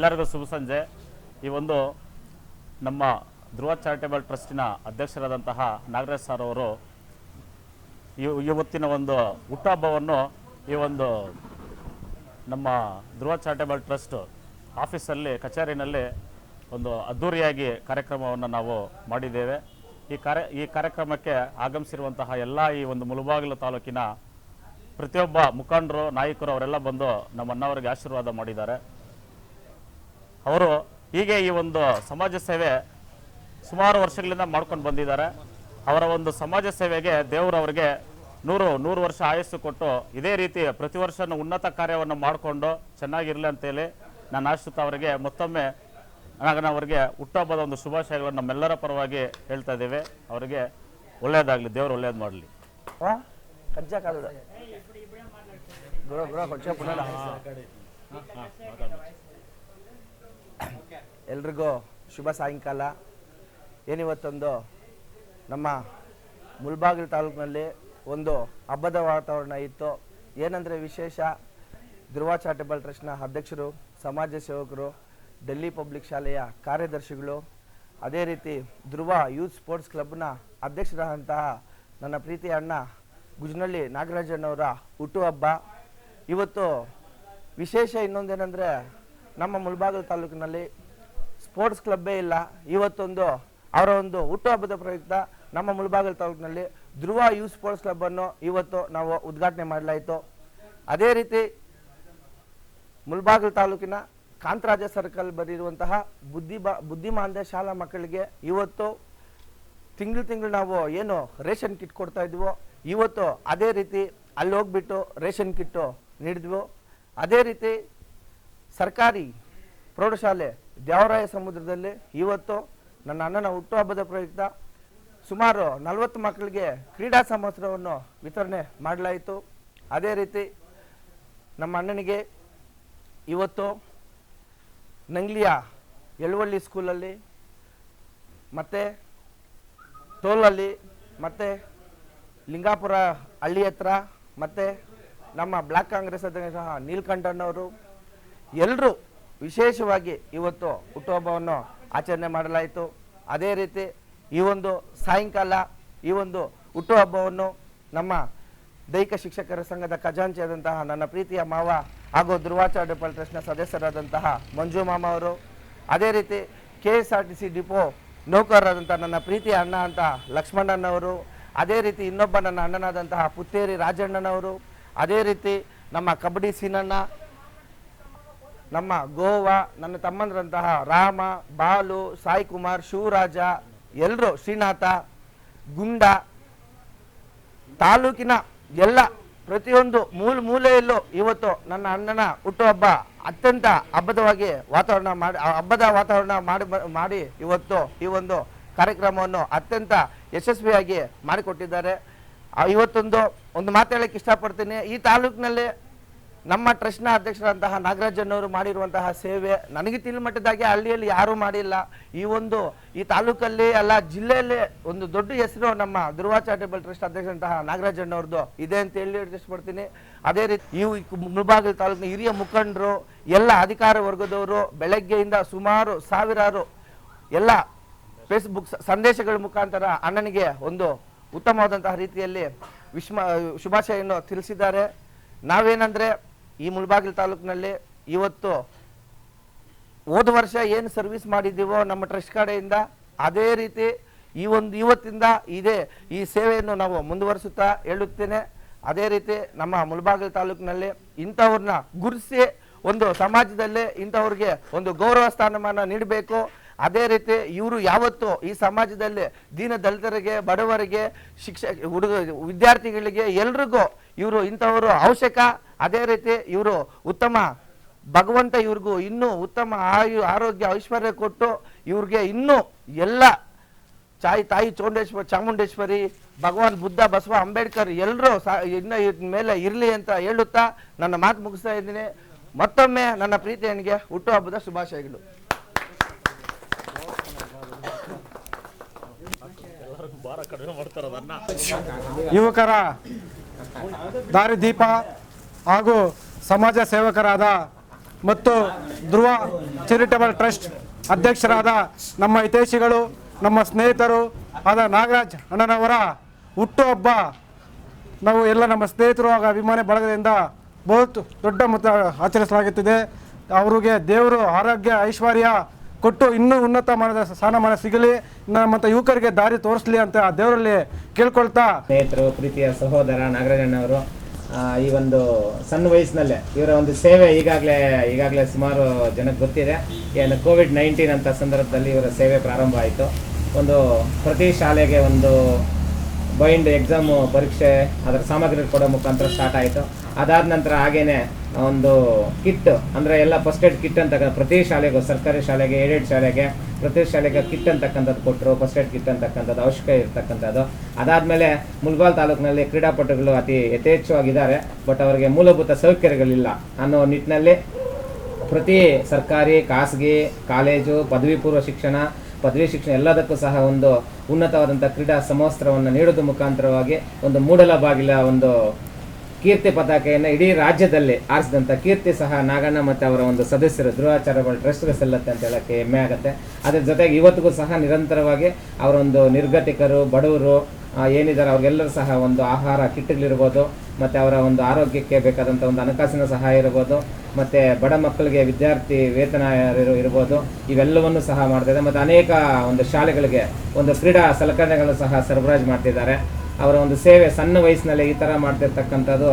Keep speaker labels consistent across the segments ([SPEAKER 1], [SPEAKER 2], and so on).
[SPEAKER 1] ಎಲ್ಲರಿಗೂ ಶುಭ ಸಂಜೆ. ಈ ಒಂದು ನಮ್ಮ ಧ್ರುವ ಚಾರಿಟೇಬಲ್ ಟ್ರಸ್ಟಿನ ಅಧ್ಯಕ್ಷರಾದಂತಹ ನಾಗರಾಜ್ ಸರ್ ಅವರು ಇವತ್ತಿನ ಒಂದು ಹುಟ್ಟುಹಬ್ಬವನ್ನು ಈ ಒಂದು ನಮ್ಮ ಧ್ರುವ ಚಾರಿಟೇಬಲ್ ಟ್ರಸ್ಟ್ ಆಫೀಸಲ್ಲಿ ಕಚೇರಿನಲ್ಲಿ ಒಂದು ಅದ್ಧೂರಿಯಾಗಿ ಕಾರ್ಯಕ್ರಮವನ್ನು ನಾವು ಮಾಡಿದ್ದೇವೆ. ಈ ಕಾರ್ಯಕ್ರಮಕ್ಕೆ ಆಗಮಿಸಿರುವಂತಹ ಎಲ್ಲ ಈ ಒಂದು ಮುಳಬಾಗಿಲು ತಾಲೂಕಿನ ಪ್ರತಿಯೊಬ್ಬ ಮುಖಂಡರು, ನಾಯಕರು ಅವರೆಲ್ಲ ಬಂದು ನಮ್ಮ ಅಣ್ಣವರಿಗೆ ಆಶೀರ್ವಾದ ಮಾಡಿದ್ದಾರೆ. ಅವರು ಹೀಗೆ ಈ ಒಂದು ಸಮಾಜ ಸೇವೆ ಸುಮಾರು ವರ್ಷಗಳಿಂದ ಮಾಡ್ಕೊಂಡು ಬಂದಿದ್ದಾರೆ. ಅವರ ಒಂದು ಸಮಾಜ ಸೇವೆಗೆ ದೇವರು ಅವರಿಗೆ 100 ವರ್ಷ ಆಯಸ್ಸು ಕೊಟ್ಟು ಇದೇ ರೀತಿ ಪ್ರತಿ ವರ್ಷನೂ ಉನ್ನತ ಕಾರ್ಯವನ್ನು ಮಾಡಿಕೊಂಡು ಚೆನ್ನಾಗಿರಲಿ ಅಂತೇಳಿ ನಾನು ಆಶಿಸುತ್ತಾ ಅವರಿಗೆ ಮತ್ತೊಮ್ಮೆ ಅವರಿಗೆ ಹುಟ್ಟುಹಬ್ಬದ ಒಂದು ಶುಭಾಶಯಗಳನ್ನು ನಮ್ಮೆಲ್ಲರ ಪರವಾಗಿ ಹೇಳ್ತಾ ಇದ್ದೇವೆ. ಅವರಿಗೆ ಒಳ್ಳೆಯದಾಗಲಿ, ದೇವರು ಒಳ್ಳೇದು ಮಾಡಲಿ.
[SPEAKER 2] ಎಲ್ರಿಗೂ ಶುಭ ಸಾಯಂಕಾಲ. ಏನಿವತ್ತೊಂದು ನಮ್ಮ ಮುಳಬಾಗಿಲು ತಾಲೂಕಿನಲ್ಲಿ ಒಂದು ಹಬ್ಬದ ವಾತಾವರಣ ಇತ್ತು. ಏನಂದರೆ ವಿಶೇಷ, ಧ್ರುವ ಚಾರಿಟೇಬಲ್ ಟ್ರಸ್ಟ್ನ ಅಧ್ಯಕ್ಷರು, ಸಮಾಜ ಸೇವಕರು, ಡೆಲ್ಲಿ ಪಬ್ಲಿಕ್ ಶಾಲೆಯ ಕಾರ್ಯದರ್ಶಿಗಳು, ಅದೇ ರೀತಿ ಧ್ರುವ ಯೂತ್ ಸ್ಪೋರ್ಟ್ಸ್ ಕ್ಲಬ್ನ ಅಧ್ಯಕ್ಷರಾದಂತಹ ನನ್ನ ಪ್ರೀತಿಯ ಅಣ್ಣ ಗುಜ್ನಳ್ಳಿ ನಾಗರಾಜಣ್ಣವರ ಹುಟ್ಟುಹಬ್ಬ. ಇವತ್ತು ವಿಶೇಷ ಇನ್ನೊಂದೇನೆಂದರೆ, ನಮ್ಮ ಮುಳಬಾಗಿಲು ತಾಲೂಕಿನಲ್ಲಿ ಸ್ಪೋರ್ಟ್ಸ್ ಕ್ಲಬ್ಬೇ ಇಲ್ಲ. ಇವತ್ತೊಂದು ಅವರ ಒಂದು ಹುಟ್ಟುಹಬ್ಬದ ಪ್ರಯುಕ್ತ ನಮ್ಮ ಮುಳಬಾಗಿಲು ತಾಲೂಕಿನಲ್ಲಿ ಧ್ರುವ ಯೂತ್ ಸ್ಪೋರ್ಟ್ಸ್ ಕ್ಲಬ್ಬನ್ನು ಇವತ್ತು ನಾವು ಉದ್ಘಾಟನೆ ಮಾಡಲಾಯಿತು. ಅದೇ ರೀತಿ ಮುಳಬಾಗಿಲು ತಾಲೂಕಿನ ಕಾಂತರಾಜ ಸರ್ಕಲ್ ಬರೆದಿರುವಂತಹ ಬುದ್ಧಿಮಾಂದ್ಯ ಶಾಲಾ ಮಕ್ಕಳಿಗೆ ಇವತ್ತು ತಿಂಗಳು ನಾವು ಏನು ರೇಷನ್ ಕಿಟ್ ಕೊಡ್ತಾ ಇದ್ವೋ, ಇವತ್ತು ಅದೇ ರೀತಿ ಅಲ್ಲಿ ಹೋಗ್ಬಿಟ್ಟು ರೇಷನ್ ಕಿಟ್ಟು ನೀಡಿದ್ವು. ಅದೇ ರೀತಿ ಸರ್ಕಾರಿ ಪ್ರೌಢಶಾಲೆ ದ್ಯಾವರಾಯ ಸಮುದ್ರದಲ್ಲಿ ಇವತ್ತು ನನ್ನ ಅಣ್ಣನ ಹುಟ್ಟುಹಬ್ಬದ ಪ್ರಯುಕ್ತ ಸುಮಾರು 40 ಮಕ್ಕಳಿಗೆ ಕ್ರೀಡಾ ಸಮವಸ್ತ್ರವನ್ನು ವಿತರಣೆ ಮಾಡಲಾಯಿತು. ಅದೇ ರೀತಿ ನಮ್ಮ ಅಣ್ಣನಿಗೆ ಇವತ್ತು ನಂಗ್ಲಿಯ ಎಳುವಳ್ಳಿ ಸ್ಕೂಲಲ್ಲಿ ಮತ್ತು ಟೋಲಲ್ಲಿ ಮತ್ತು ಲಿಂಗಾಪುರ ಹಳ್ಳಿ ಹತ್ರ ಮತ್ತು ನಮ್ಮ ಬ್ಲಾಕ್ ಕಾಂಗ್ರೆಸ್ ಅಧ್ಯಕ್ಷ ನೀಲಕಂಠಣ್ಣವರು ಎಲ್ಲರೂ ವಿಶೇಷವಾಗಿ ಇವತ್ತು ಹುಟ್ಟುಹಬ್ಬವನ್ನು ಆಚರಣೆ ಮಾಡಲಾಯಿತು. ಅದೇ ರೀತಿ ಈ ಒಂದು ಸಾಯಂಕಾಲ ಈ ಒಂದು ಹುಟ್ಟುಹಬ್ಬವನ್ನು ನಮ್ಮ ದೈಹಿಕ ಶಿಕ್ಷಕರ ಸಂಘದ ಖಜಾಂಚಿಯಾದಂತಹ ನನ್ನ ಪ್ರೀತಿಯ ಮಾವ ಹಾಗೂ ಧ್ರುವ ಚಾರಿಟೇಬಲ್ ಟ್ರಸ್ಟ್ನ ಸದಸ್ಯರಾದಂತಹ ಮಂಜು ಮಾಮ ಅವರು, ಅದೇ ರೀತಿ KSRTC ಡಿಪೋ ನೌಕರರಾದಂಥ ನನ್ನ ಪ್ರೀತಿಯ ಅಣ್ಣ ಅಂತ ಲಕ್ಷ್ಮಣ್ಣನವರು, ಅದೇ ರೀತಿ ಇನ್ನೊಬ್ಬ ನನ್ನ ಅಣ್ಣನಾದಂತಹ ಪುತ್ತೇರಿ ರಾಜಣ್ಣನವರು, ಅದೇ ರೀತಿ ನಮ್ಮ ಕಬಡ್ಡಿ ಸೀನಣ್ಣ, ನಮ್ಮ ಗೋವಾ, ನನ್ನ ತಮ್ಮಂದ್ರಂತಹ ರಾಮ, ಬಾಲು, ಸಾಯಿ ಕುಮಾರ್, ಶಿವರಾಜ, ಎಲ್ಲರೂ, ಶ್ರೀನಾಥ, ಗುಂಡ, ತಾಲೂಕಿನ ಎಲ್ಲ ಪ್ರತಿಯೊಂದು ಮೂಲೆಯಲ್ಲೂ ಇವತ್ತು ನನ್ನ ಅಣ್ಣನ ಹುಟ್ಟುಹಬ್ಬ ಅತ್ಯಂತ ಹಬ್ಬದ ವಾತಾವರಣ ಮಾಡಿ ಇವತ್ತು ಈ ಒಂದು ಕಾರ್ಯಕ್ರಮವನ್ನು ಅತ್ಯಂತ ಯಶಸ್ವಿಯಾಗಿ ಮಾಡಿಕೊಟ್ಟಿದ್ದಾರೆ. ಒಂದು ಮಾತು ಹೇಳಕ್ಕೆ ಇಷ್ಟಪಡ್ತೀನಿ. ಈ ತಾಲೂಕಿನಲ್ಲಿ ನಮ್ಮ ಟ್ರಸ್ಟ್ನ ಅಧ್ಯಕ್ಷರಾದಂತಹ ನಾಗರಾಜಣ್ಣವರು ಮಾಡಿರುವಂತಹ ಸೇವೆ ನನಗೆ ತಿಳಿಮಟ್ಟದಾಗಿ ಹಳ್ಳಿಯಲ್ಲಿ ಯಾರೂ ಮಾಡಿಲ್ಲ. ಈ ತಾಲೂಕಲ್ಲಿ ಅಲ್ಲ, ಜಿಲ್ಲೆಯಲ್ಲಿ ಒಂದು ದೊಡ್ಡ ಹೆಸರು ನಮ್ಮ ಧ್ರುವ ಚಾರಿಟೇಬಲ್ ಟ್ರಸ್ಟ್ ಅಧ್ಯಕ್ಷರಂತಹ ನಾಗರಾಜಣ್ಣವ್ರದ್ದು ಇದೆ ಅಂತ ಹೇಳಿ ಇಷ್ಟಪಡ್ತೀನಿ. ಅದೇ ರೀತಿ ಈ ಮುಳಬಾಗಿಲು ತಾಲೂಕಿನ ಹಿರಿಯ ಮುಖಂಡರು, ಎಲ್ಲ ಅಧಿಕಾರ ವರ್ಗದವರು ಬೆಳಗ್ಗೆಯಿಂದ ಸುಮಾರು ಸಾವಿರಾರು ಎಲ್ಲ ಫೇಸ್ಬುಕ್ ಸಂದೇಶಗಳ ಮುಖಾಂತರ ಅಣ್ಣನಿಗೆ ಒಂದು ಉತ್ತಮವಾದಂತಹ ರೀತಿಯಲ್ಲಿ ಶುಭಾಶಯನ್ನು ತಿಳಿಸಿದ್ದಾರೆ. ನಾವೇನಂದರೆ ಈ ಮುಳಬಾಗಿಲು ತಾಲೂಕಿನಲ್ಲಿ ಇವತ್ತು ಹೋದ ವರ್ಷ ಏನು ಸರ್ವಿಸ್ ಮಾಡಿದ್ದೀವೋ ನಮ್ಮ ಟ್ರಸ್ಟ್ ಕಡೆಯಿಂದ, ಅದೇ ರೀತಿ ಇವತ್ತಿಂದ ಈ ಸೇವೆಯನ್ನು ನಾವು ಮುಂದುವರಿಸುತ್ತಾ ಹೇಳುತ್ತೇನೆ. ಅದೇ ರೀತಿ ನಮ್ಮ ಮುಳಬಾಗಿಲು ತಾಲೂಕಿನಲ್ಲಿ ಇಂಥವ್ರನ್ನ ಗುರುತಿಸಿ ಒಂದು ಸಮಾಜದಲ್ಲಿ ಇಂಥವ್ರಿಗೆ ಒಂದು ಗೌರವ ಸ್ಥಾನಮಾನ ನೀಡಬೇಕು. ಅದೇ ರೀತಿ ಇವರು ಯಾವತ್ತು ಈ ಸಮಾಜದಲ್ಲಿ ದೀನ ದಲಿತರಿಗೆ, ಬಡವರಿಗೆ, ವಿದ್ಯಾರ್ಥಿಗಳಿಗೆ ಎಲ್ರಿಗೂ ಇವರು ಇಂಥವರು ಅವಶ್ಯಕ. ಅದೇ ರೀತಿ ಇವರು ಉತ್ತಮ ಭಗವಂತ ಇವ್ರಿಗೂ ಇನ್ನೂ ಉತ್ತಮ ಆರೋಗ್ಯ ಐಶ್ವರ್ಯ ಕೊಟ್ಟು ಇವ್ರಿಗೆ ಇನ್ನೂ ಎಲ್ಲ ತಾಯಿ ಚಾಮುಂಡೇಶ್ವರಿ, ಭಗವಾನ್ ಬುದ್ಧ, ಬಸವ, ಅಂಬೇಡ್ಕರ್ ಎಲ್ಲರೂ ಮೇಲೆ ಇರಲಿ ಅಂತ ಹೇಳುತ್ತಾ ನನ್ನ ಮಾತು ಮುಗಿಸ್ತಾ ಇದ್ದೀನಿ. ಮತ್ತೊಮ್ಮೆ ನನ್ನ ಪ್ರೀತಿಯನಿಗೆ ಹುಟ್ಟುಹಬ್ಬದ ಶುಭಾಶಯಗಳು.
[SPEAKER 3] ಯುವಕರ ದಾರಿದೀಪ ಹಾಗೂ ಸಮಾಜ ಸೇವಕರಾದ ಮತ್ತು ಧ್ರುವ ಚಾರಿಟಬಲ್ ಟ್ರಸ್ಟ್ ಅಧ್ಯಕ್ಷರಾದ ನಮ್ಮ ಹಿತೈಷಿಗಳು, ನಮ್ಮ ಸ್ನೇಹಿತರು ಆದ ನಾಗರಾಜ್ ಅಣ್ಣನವರ ಹುಟ್ಟುಹಬ್ಬ ನಾವು ಎಲ್ಲ ನಮ್ಮ ಸ್ನೇಹಿತರು ಹಾಗೂ ಅಭಿಮಾನಿ ಬಳಗದಿಂದ ಬಹುತ್ ದೊಡ್ಡ ಮೊತ್ತ ಆಚರಿಸಲಾಗುತ್ತಿದೆ. ಅವರಿಗೆ ದೇವರು ಆರೋಗ್ಯ ಐಶ್ವರ್ಯ ಕೊಟ್ಟು ಇನ್ನೂ ಉನ್ನತ ಮಾನದ ಸ್ಥಾನಮಾನ ಸಿಗಲಿ, ಮತ್ತು ಯುವಕರಿಗೆ ದಾರಿ ತೋರಿಸಲಿ ಅಂತ ದೇವರಲ್ಲಿ ಕೇಳ್ಕೊಳ್ತಾ,
[SPEAKER 4] ಸ್ನೇಹಿತರು, ಪ್ರೀತಿಯ ಸಹೋದರ ನಾಗರಾಜಣ್ಣವರು ಈ ಒಂದು ಸಣ್ಣ ವಯಸ್ಸಿನಲ್ಲೇ ಇವರ ಒಂದು ಸೇವೆ ಈಗಾಗಲೇ ಸುಮಾರು ಜನಕ್ಕೆ ಗೊತ್ತಿದೆ. ಏನು ಕೋವಿಡ್-19 ಅಂತ ಸಂದರ್ಭದಲ್ಲಿ ಇವರ ಸೇವೆ ಪ್ರಾರಂಭ ಆಯಿತು. ಒಂದು ಪ್ರತಿ ಶಾಲೆಗೆ ಒಂದು ಬೈಂಡ್ ಎಕ್ಸಾಮು ಪರೀಕ್ಷೆ ಅದರ ಸಾಮಗ್ರಿ ಕೊಡೋ ಮುಖಾಂತರ ಸ್ಟಾರ್ಟ್ ಆಯಿತು. ಅದಾದ ನಂತರ ಹಾಗೇನೆ ಒಂದು ಕಿಟ್ ಅಂದರೆ ಎಲ್ಲ ಫಸ್ಟ್ ಏಡ್ ಕಿಟ್ ಅಂತ ಪ್ರತಿ ಶಾಲೆಗೂ, ಸರ್ಕಾರಿ ಶಾಲೆಗೆ, ಏಡೆಡ್ ಶಾಲೆಗೆ, ಪ್ರತಿ ಶಾಲೆಗೆ ಕಿಟ್ ಅಂತಕ್ಕಂಥದ್ದು ಕೊಟ್ಟರು. ಫಸ್ಟ್ ಏಡ್ ಕಿಟ್ ಅಂತಕ್ಕಂಥದ್ದು ಅವಶ್ಯಕ ಇರ್ತಕ್ಕಂಥದ್ದು. ಅದಾದಮೇಲೆ ಮುಳಬಾಲ್ ತಾಲೂಕಿನಲ್ಲಿ ಕ್ರೀಡಾಪಟುಗಳು ಅತಿ ಯಥೇಚ್ಛವಾಗಿದ್ದಾರೆ, ಬಟ್ ಅವರಿಗೆ ಮೂಲಭೂತ ಸೌಕರ್ಯಗಳಿಲ್ಲ ಅನ್ನೋ ನಿಟ್ಟಿನಲ್ಲಿ ಪ್ರತಿ ಸರ್ಕಾರಿ, ಖಾಸಗಿ ಕಾಲೇಜು, ಪದವಿ ಶಿಕ್ಷಣ ಎಲ್ಲದಕ್ಕೂ ಸಹ ಒಂದು ಉನ್ನತವಾದಂಥ ಕ್ರೀಡಾ ಸಮವಸ್ತ್ರವನ್ನು ನೀಡೋದು ಮುಖಾಂತರವಾಗಿ ಒಂದು ಮೂಡಲ ಬಾಗಿಲ ಒಂದು ಕೀರ್ತಿ ಪತಾಕೆಯನ್ನು ಇಡೀ ರಾಜ್ಯದಲ್ಲಿ ಆರಿಸಿದಂಥ ಕೀರ್ತಿ ಸಹ ನಾಗಣ್ಣ ಮತ್ತು ಅವರ ಒಂದು ಸದಸ್ಯರು ಧ್ರುವ ಚಾರಿಟಬಲ್ ಟ್ರಸ್ಟ್ಗೆ ಸಲ್ಲತ್ತೆ ಅಂತ ಹೇಳೋಕ್ಕೆ ಹೆಮ್ಮೆ ಆಗುತ್ತೆ. ಅದ್ರ ಜೊತೆಗೆ ಇವತ್ತಿಗೂ ಸಹ ನಿರಂತರವಾಗಿ ಅವರೊಂದು ನಿರ್ಗತಿಕರು, ಬಡವರು ಏನಿದ್ದಾರೆ ಅವ್ರಿಗೆಲ್ಲರೂ ಸಹ ಒಂದು ಆಹಾರ ಕಿಟ್ಗಳಿರ್ಬೋದು, ಮತ್ತು ಅವರ ಒಂದು ಆರೋಗ್ಯಕ್ಕೆ ಬೇಕಾದಂಥ ಒಂದು ಹಣಕಾಸಿನ ಸಹಾಯ ಇರ್ಬೋದು, ಮತ್ತು ಬಡ ಮಕ್ಕಳಿಗೆ ವಿದ್ಯಾರ್ಥಿ ವೇತನ ಇರ್ಬೋದು, ಇವೆಲ್ಲವನ್ನು ಸಹ ಮಾಡ್ತಿದ್ದಾರೆ. ಮತ್ತು ಅನೇಕ ಒಂದು ಶಾಲೆಗಳಿಗೆ ಒಂದು ಕ್ರೀಡಾ ಸಲಕರಣೆಗಳನ್ನು ಸಹ ಸರಬರಾಜು ಮಾಡ್ತಿದ್ದಾರೆ. ಅವರ ಒಂದು ಸೇವೆ ಸಣ್ಣ ವಯಸ್ಸಿನಲ್ಲಿ ಈ ಥರ ಮಾಡ್ತಿರ್ತಕ್ಕಂಥದ್ದು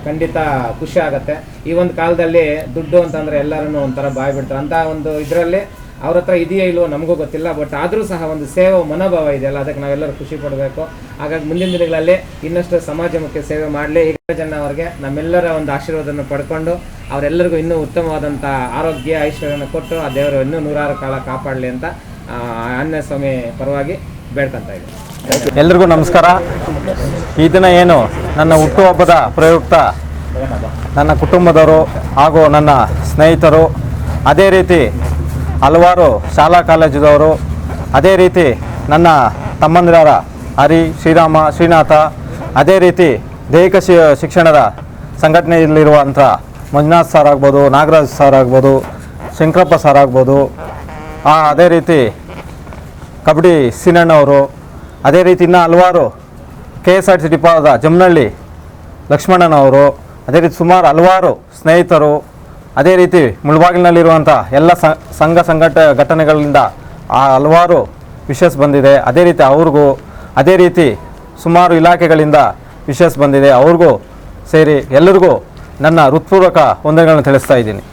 [SPEAKER 4] ಖಂಡಿತ ಖುಷಿ ಆಗುತ್ತೆ. ಈ ಒಂದು ಕಾಲದಲ್ಲಿ ದುಡ್ಡು ಅಂತಂದರೆ ಎಲ್ಲರೂ ಒಂಥರ ಬಾಯಿ ಬಿಡ್ತಾರೆ ಅಂತ ಒಂದು ಇದರಲ್ಲಿ ಅವ್ರ ಹತ್ರ ಇದೆಯೋ ಇಲ್ವೋ ನಮಗೂ ಗೊತ್ತಿಲ್ಲ, ಬಟ್ ಆದರೂ ಸಹ ಒಂದು ಸೇವೆ ಮನೋಭಾವ ಇದೆಯಲ್ಲ, ಅದಕ್ಕೆ ನಾವೆಲ್ಲರೂ ಖುಷಿ ಪಡಬೇಕು. ಹಾಗಾಗಿ ಮುಂದಿನ ದಿನಗಳಲ್ಲಿ ಇನ್ನಷ್ಟು ಸಮಾಜಮುಖಿ ಸೇವೆ ಮಾಡಲಿ. ಈಗ ಜನ ಅವರಿಗೆ ನಮ್ಮೆಲ್ಲರ ಒಂದು ಆಶೀರ್ವಾದವನ್ನು ಪಡ್ಕೊಂಡು ಅವರೆಲ್ಲರಿಗೂ ಇನ್ನೂ ಉತ್ತಮವಾದಂಥ ಆರೋಗ್ಯ ಐಶ್ವರ್ಯನ ಕೊಟ್ಟು ಆ ದೇವರು ಇನ್ನೂ 100 ಕಾಲ ಕಾಪಾಡಲಿ ಅಂತ ಆಂಜನೇಯ ಸ್ವಾಮಿ ಪರವಾಗಿ ಬೇಡ್ಕೊತಾ ಇದ್ದೀನಿ.
[SPEAKER 5] ಎಲ್ರಿಗೂ ನಮಸ್ಕಾರ. ಈ ದಿನ ಏನು ನನ್ನ ಹುಟ್ಟುಹಬ್ಬದ ಪ್ರಯುಕ್ತ ನನ್ನ ಕುಟುಂಬದವರು ಹಾಗೂ ನನ್ನ ಸ್ನೇಹಿತರು, ಅದೇ ರೀತಿ ಹಲವಾರು ಶಾಲಾ ಕಾಲೇಜುದವರು, ಅದೇ ರೀತಿ ನನ್ನ ತಮ್ಮಂದಿರ ಹರಿ, ಶ್ರೀರಾಮ, ಶ್ರೀನಾಥ, ಅದೇ ರೀತಿ ದೈಹಿಕ ಶಿಕ್ಷಣದ ಸಂಘಟನೆಯಲ್ಲಿರುವಂಥ ಮಂಜುನಾಥ್ ಸರ್ ಆಗ್ಬೋದು, ನಾಗರಾಜ್ ಸರ್ ಆಗ್ಬೋದು, ಶಂಕರಪ್ಪ ಸರ್ ಆಗ್ಬೋದು, ಅದೇ ರೀತಿ ಕಬಡ್ಡಿ ಸೀನಣ್ಣವರು, ಅದೇ ರೀತಿ ಇನ್ನೂ ಹಲವಾರು KSRTC ಡಿಪೋದ ಜಮನಹಳ್ಳಿ ಲಕ್ಷ್ಮಣ್ಣನವರು, ಅದೇ ರೀತಿ ಸುಮಾರು ಹಲವಾರು ಸ್ನೇಹಿತರು, ಅದೇ ರೀತಿ ಮುಳಬಾಗಿಲಿನಲ್ಲಿರುವಂಥ ಎಲ್ಲ ಘಟನೆಗಳಿಂದ ಹಲವಾರು ವಿಶಸ್ ಬಂದಿದೆ. ಅದೇ ರೀತಿ ಅವ್ರಿಗೂ, ಅದೇ ರೀತಿ ಸುಮಾರು ಇಲಾಖೆಗಳಿಂದ ವಿಶಸ್ ಬಂದಿದೆ. ಅವ್ರಿಗೂ ಸೇರಿ ಎಲ್ಲರಿಗೂ ನನ್ನ ಹೃತ್ಪೂರ್ವಕ ವಂದನೆಗಳನ್ನು ತಿಳಿಸ್ತಾ ಇದ್ದೀನಿ.